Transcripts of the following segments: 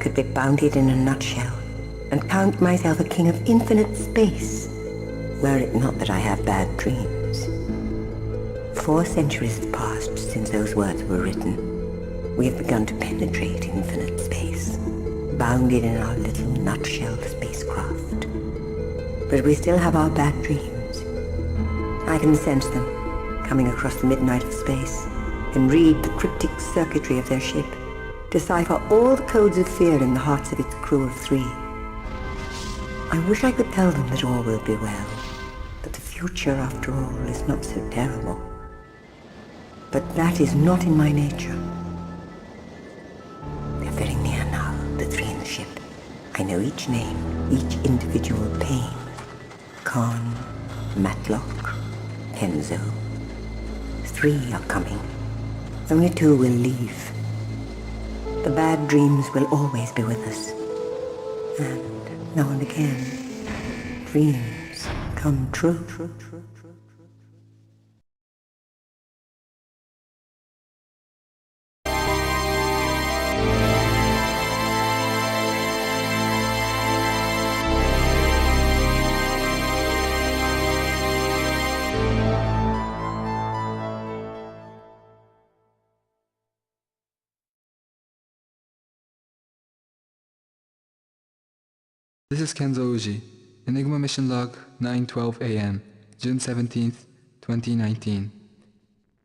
could be bounded in a nutshell and count myself a king of infinite space, were it not that I have bad dreams. 4 centuries have passed since those words were written. We have begun to penetrate infinite space, bounded in our little nutshell spacecraft. But we still have our bad dreams. I can sense them, coming across the midnight of space, and read the cryptic circuitry of their ship, decipher all the codes of fear in the hearts of its crew of 3. I wish I could tell them that all will be well, that the future, after all, is not so terrible. But that is not in my nature. They're very near now, the 3 in the ship. I know each name, each individual pain. Khan, Matlock, Kenzo. 3 are coming. Only 2 will leave. The bad dreams will always be with us. And now and again, dreams come true. This is Kenzo Uji, Enigma Mission Log 9:12 AM, June 17th, 2019.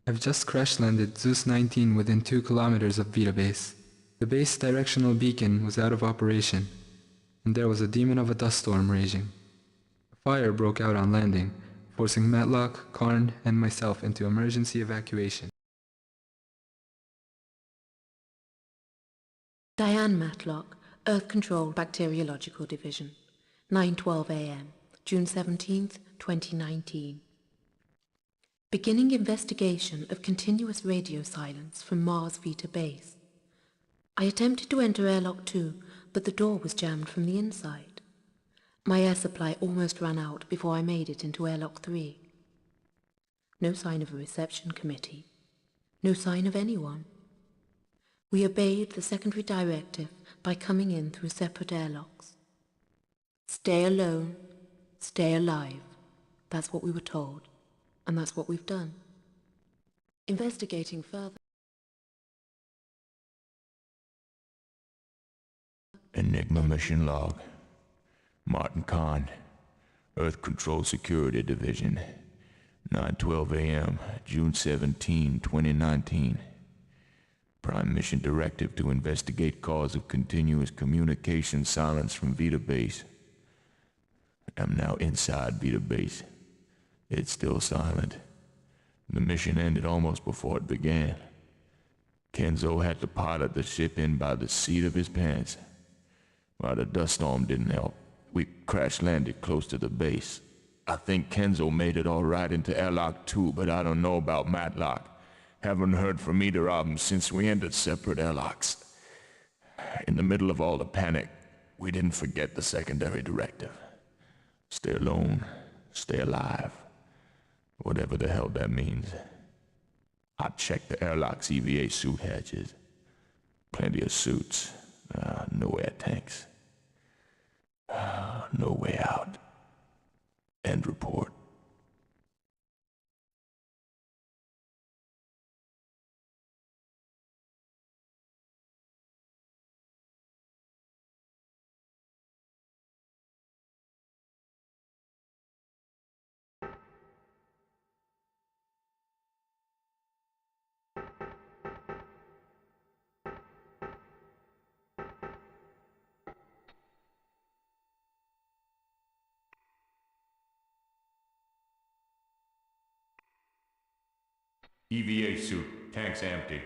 I've just crash-landed Zeus 19 within 2 kilometers of Vita Base. The base directional beacon was out of operation, and there was a demon of a dust storm raging. A fire broke out on landing, forcing Matlock, Karn, and myself into emergency evacuation. Diane Matlock, Earth Control Bacteriological Division, 9:12 AM, June 17th, 2019. Beginning investigation of continuous radio silence from Mars Vita Base. I attempted to enter airlock 2, but the door was jammed from the inside. My air supply almost ran out before I made it into airlock 3. No sign of a reception committee. No sign of anyone. We obeyed the secondary directive by coming in through separate airlocks. Stay alone, stay alive. That's what we were told, and that's what we've done. Investigating further. Enigma Mission Log. Martin Khan, Earth Control Security Division, 9:12 AM, June 17, 2019. Prime Mission Directive to investigate cause of continuous communication silence from Vita Base. I'm now inside Vita Base. It's still silent. The mission ended almost before it began. Kenzo had to pilot the ship in by the seat of his pants. While the dust storm didn't help, we crash-landed close to the base. I think Kenzo made it all right into airlock 2, but I don't know about Matlock. Haven't heard from either of them since we entered separate airlocks. In the middle of all the panic, we didn't forget the secondary directive. Stay alone, stay alive. Whatever the hell that means. I checked the airlock's EVA suit hatches. Plenty of suits. No air tanks. No way out. End report. EVA suit, tanks empty.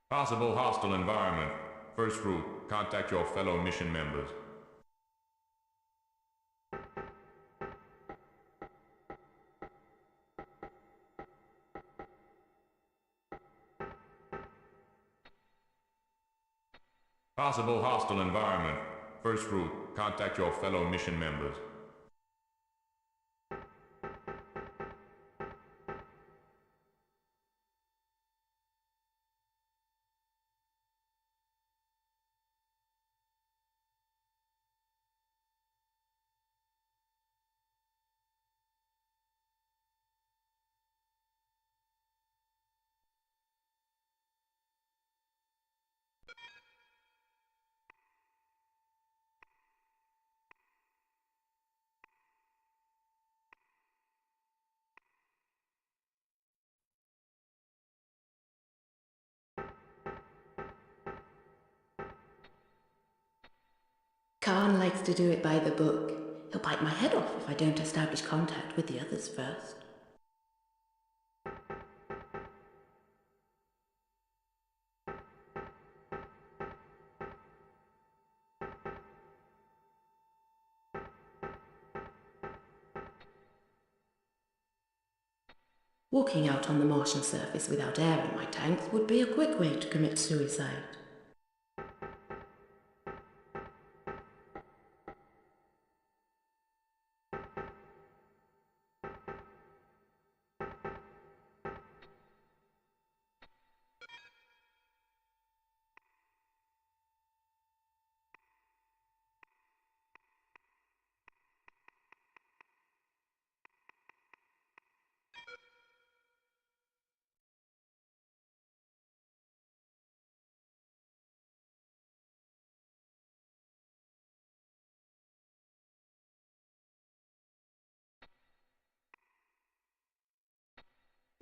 Possible hostile environment. First rule, contact your fellow mission members. Possible hostile environment. First rule, contact your fellow mission members. Khan likes to do it by the book. He'll bite my head off if I don't establish contact with the others first. Walking out on the Martian surface without air in my tanks would be a quick way to commit suicide.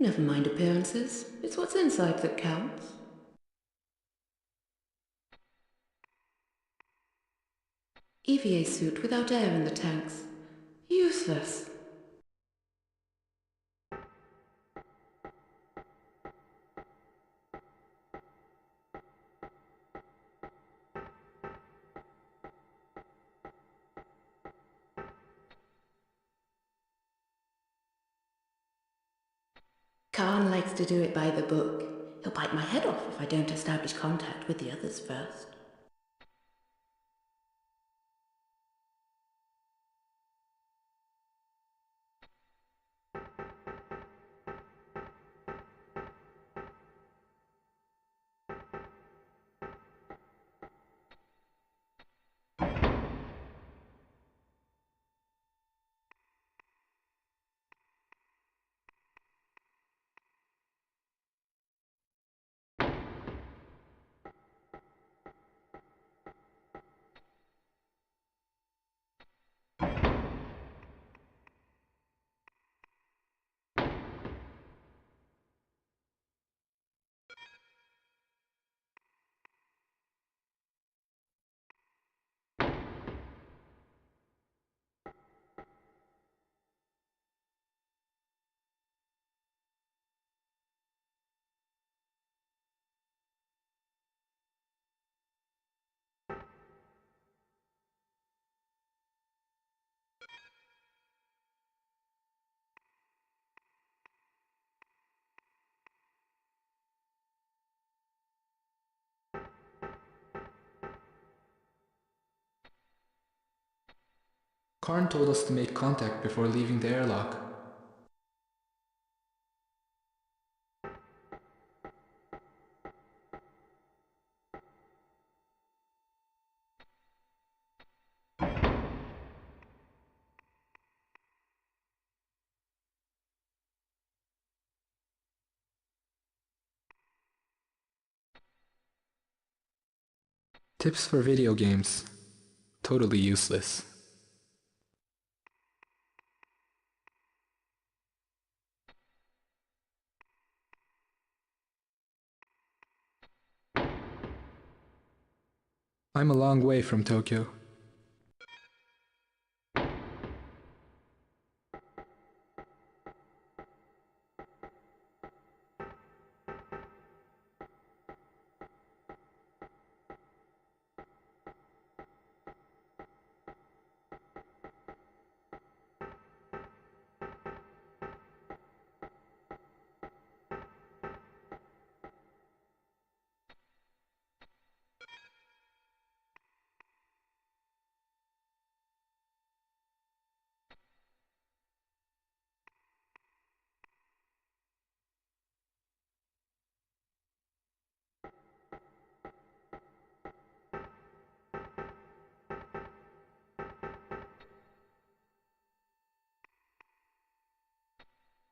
Never mind appearances. It's what's inside that counts. EVA suit without air in the tanks. Useless. Khan likes to do it by the book. He'll bite my head off if I don't establish contact with the others first. Karn told us to make contact before leaving the airlock. Tips for video games. Totally useless. I'm a long way from Tokyo.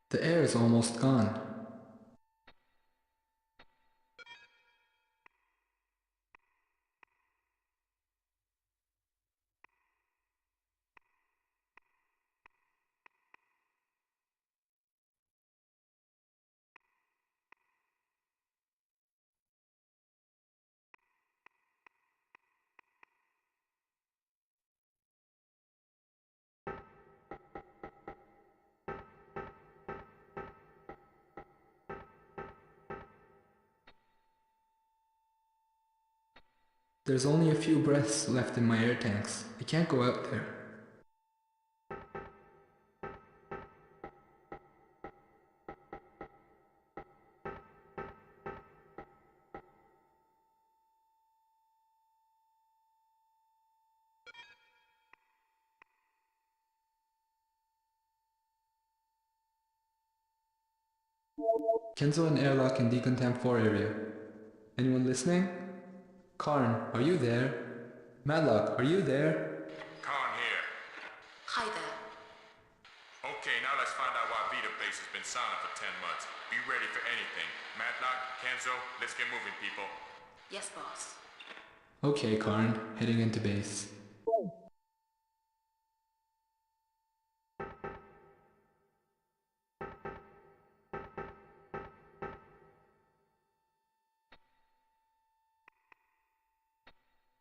The air is almost gone. There's only a few breaths left in my air tanks. I can't go out there. Kenzo and airlock in Decontam 4 area. Anyone listening? Karn, are you there? Madlock, are you there? Khan here. Hi there. Okay, now let's find out why Vita Base has been silent for 10 months. Be ready for anything. Madlock, Kenzo, let's get moving, people. Yes, boss. Okay, Karn, heading into base.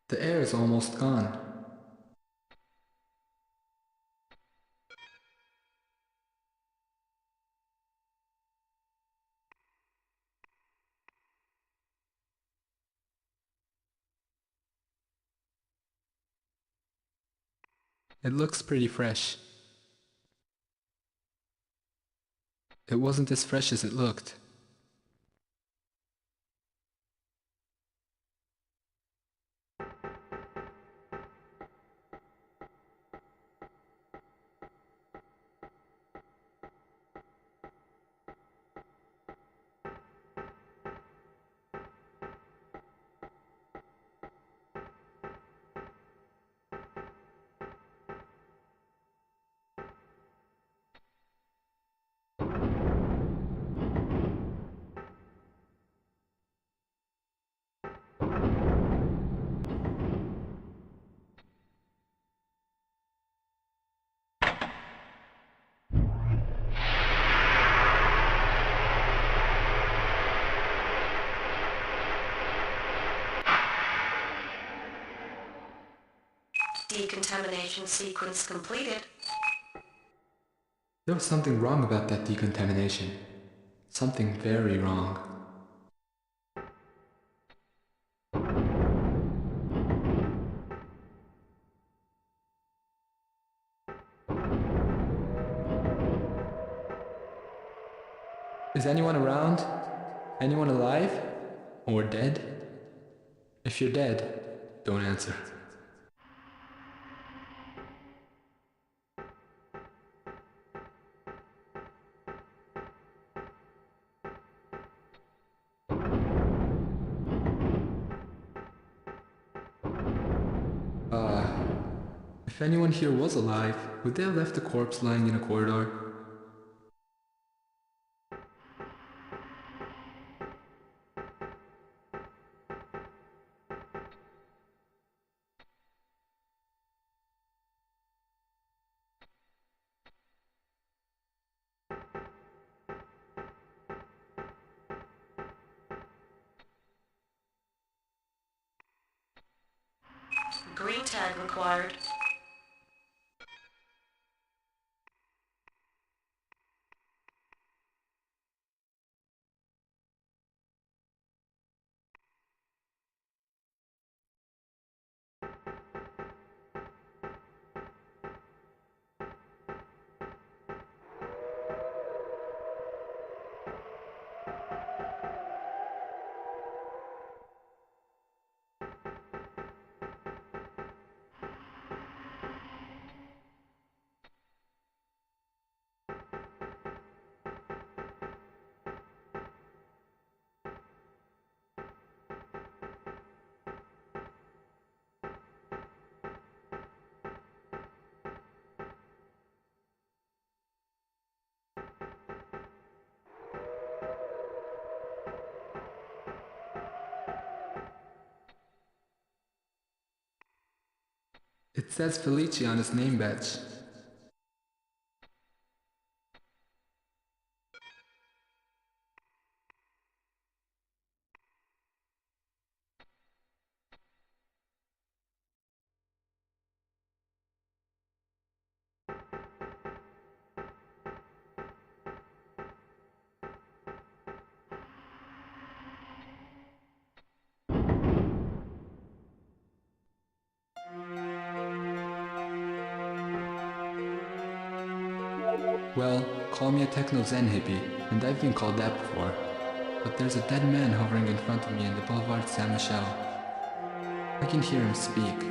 The air is almost gone. It looks pretty fresh. It wasn't as fresh as it looked. Decontamination sequence completed. There was something wrong about that decontamination. Something very wrong. Is anyone around? Anyone alive? Or dead? If you're dead, don't answer. If anyone here was alive, would they have left a corpse lying in a corridor? Green tag required. It says Felici on his name badge. Well, call me a techno-zen hippie, and I've been called that before. But there's a dead man hovering in front of me in the Boulevard Saint-Michel. I can hear him speak,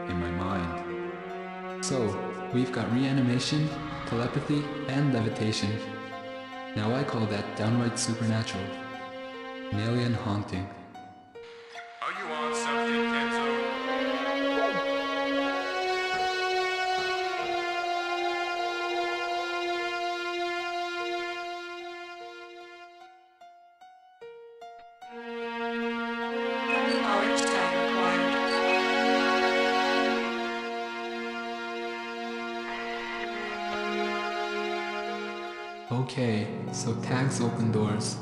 in my mind. So, we've got reanimation, telepathy, and levitation. Now I call that downright supernatural. An alien haunting. Are you on something, Kenzo? Orange tag required. Okay, so tags open doors.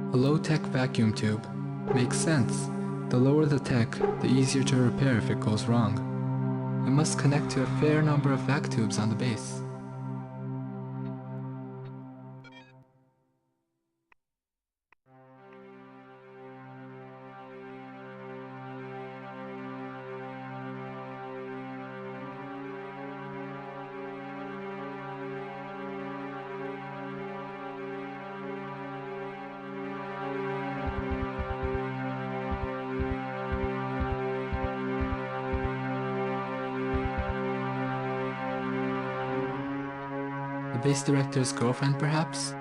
A low-tech vacuum tube. Makes sense. The lower the tech, the easier to repair if it goes wrong. It must connect to a fair number of vac tubes on the base. The base director's girlfriend, perhaps?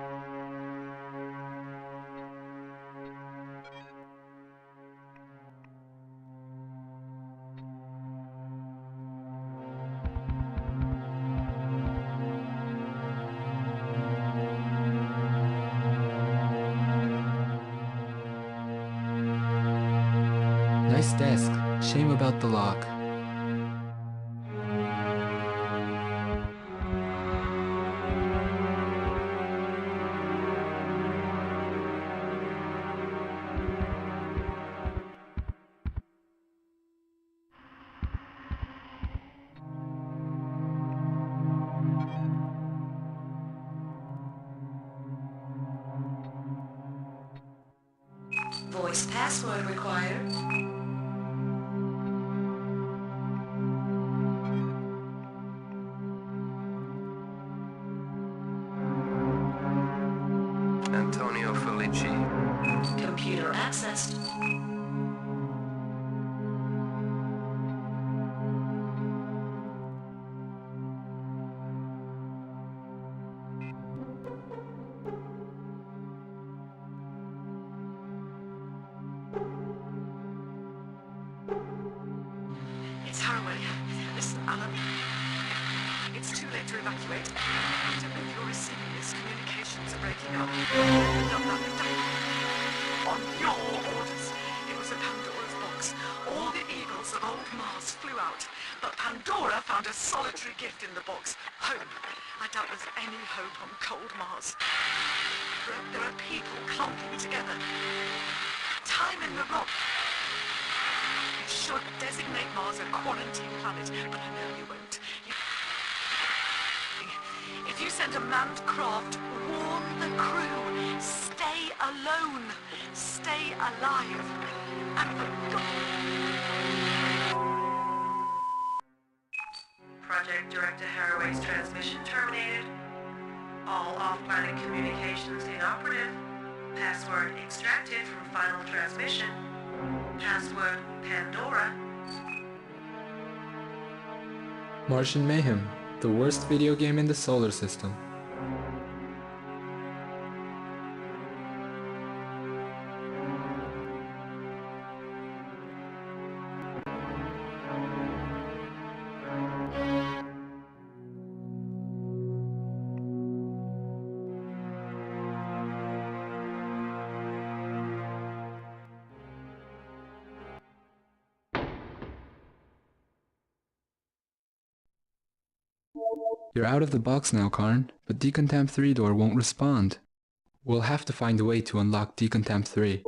Nice desk. Shame about the lock. Voice password required. Antonio Felici. Computer accessed. It's Haraway. Listen, Alan. It's too late to evacuate. I don't know if you're receiving this. Communications are breaking up. On your orders, it was a Pandora's box. All the eagles of old Mars flew out, but Pandora found a solitary gift in the box. Hope. I doubt there's any hope on cold Mars. There are people clumping together. Time in the rock. You should designate Mars a quarantine planet, but I know you won't. If you send a manned craft, warn the crew. Stay alone. Stay alive. And for God... Project Director Haraway's transmission terminated. All off-planet communications inoperative. Password extracted from final transmission. Password Pandora. Martian Mayhem, the worst video game in the solar system. You're out of the box now, Karn, but Decontamp 3 door won't respond. We'll have to find a way to unlock Decontamp 3.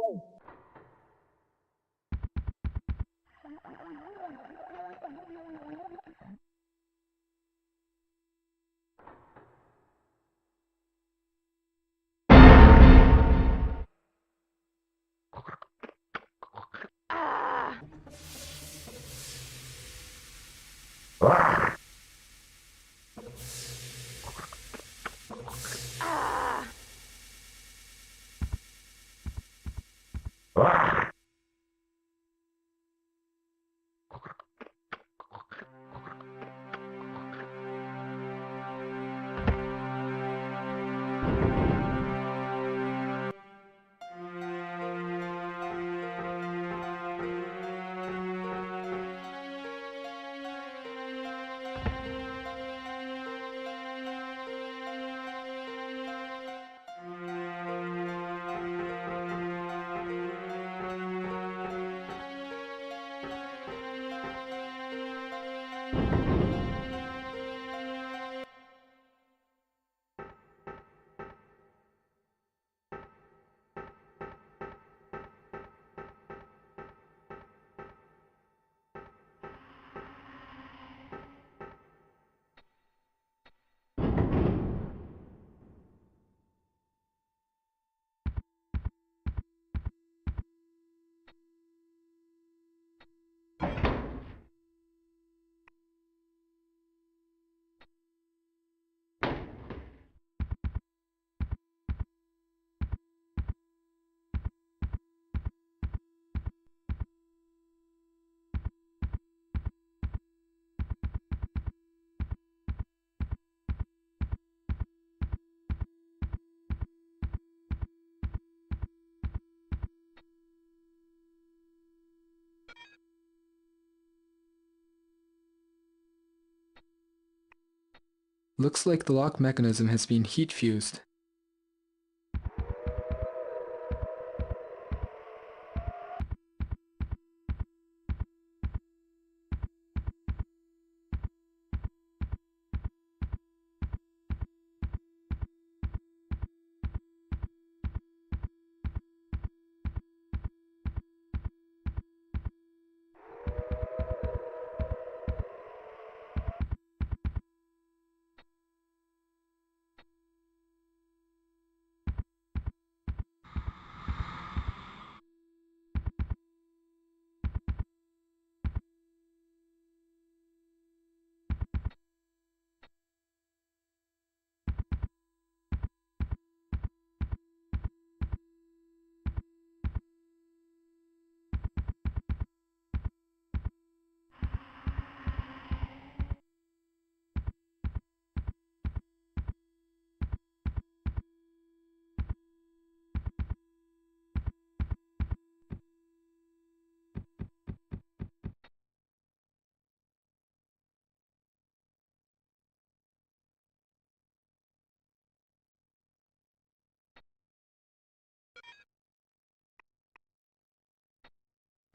Looks like the lock mechanism has been heat fused.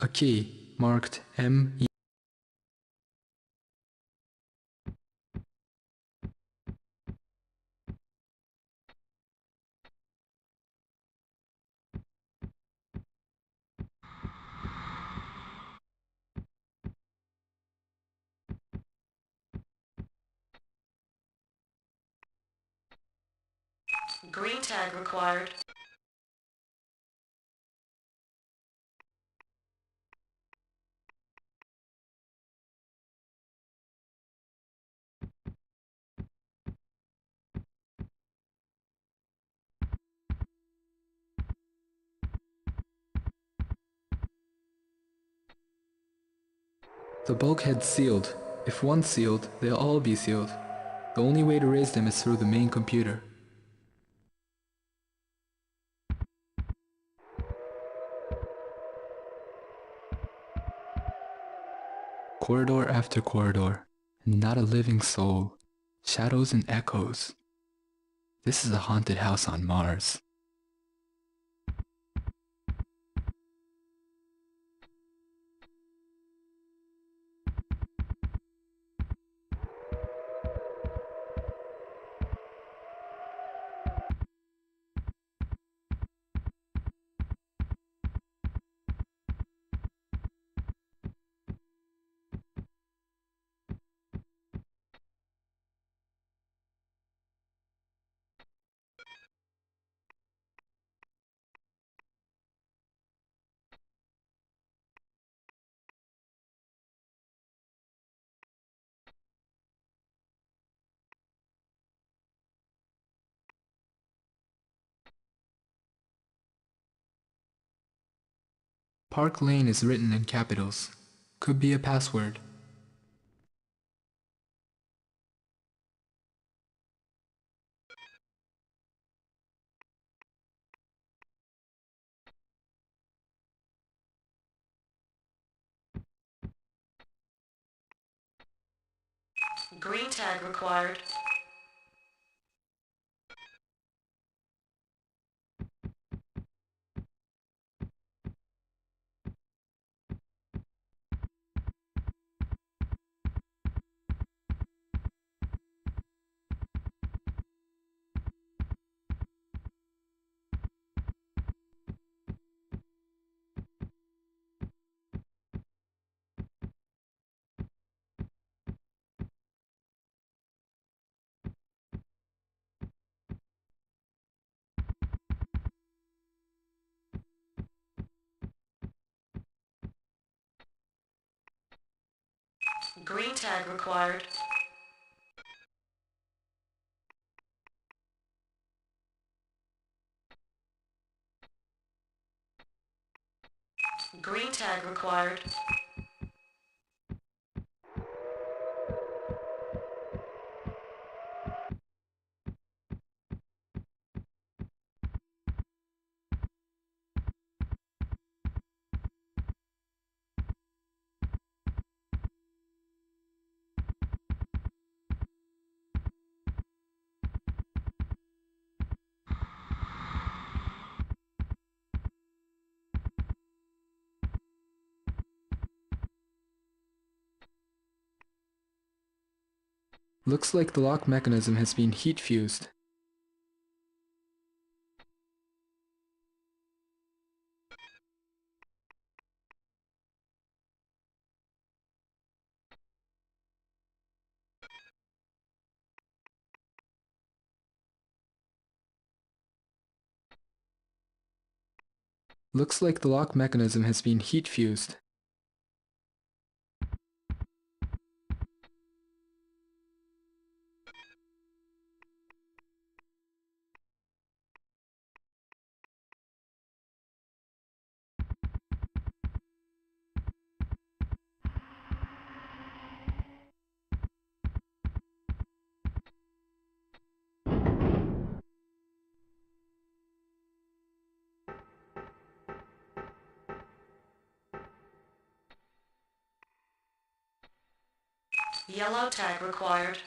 A key, marked M-E. Green tag required. The bulkhead's sealed. If one's sealed, they'll all be sealed. The only way to raise them is through the main computer. Corridor after corridor, and not a living soul. Shadows and echoes. This is a haunted house on Mars. Park Lane is written in capitals. Could be a password. Green tag required. Green tag required. Green tag required. Looks like the lock mechanism has been heat fused. Looks like the lock mechanism has been heat fused. Yellow tag required.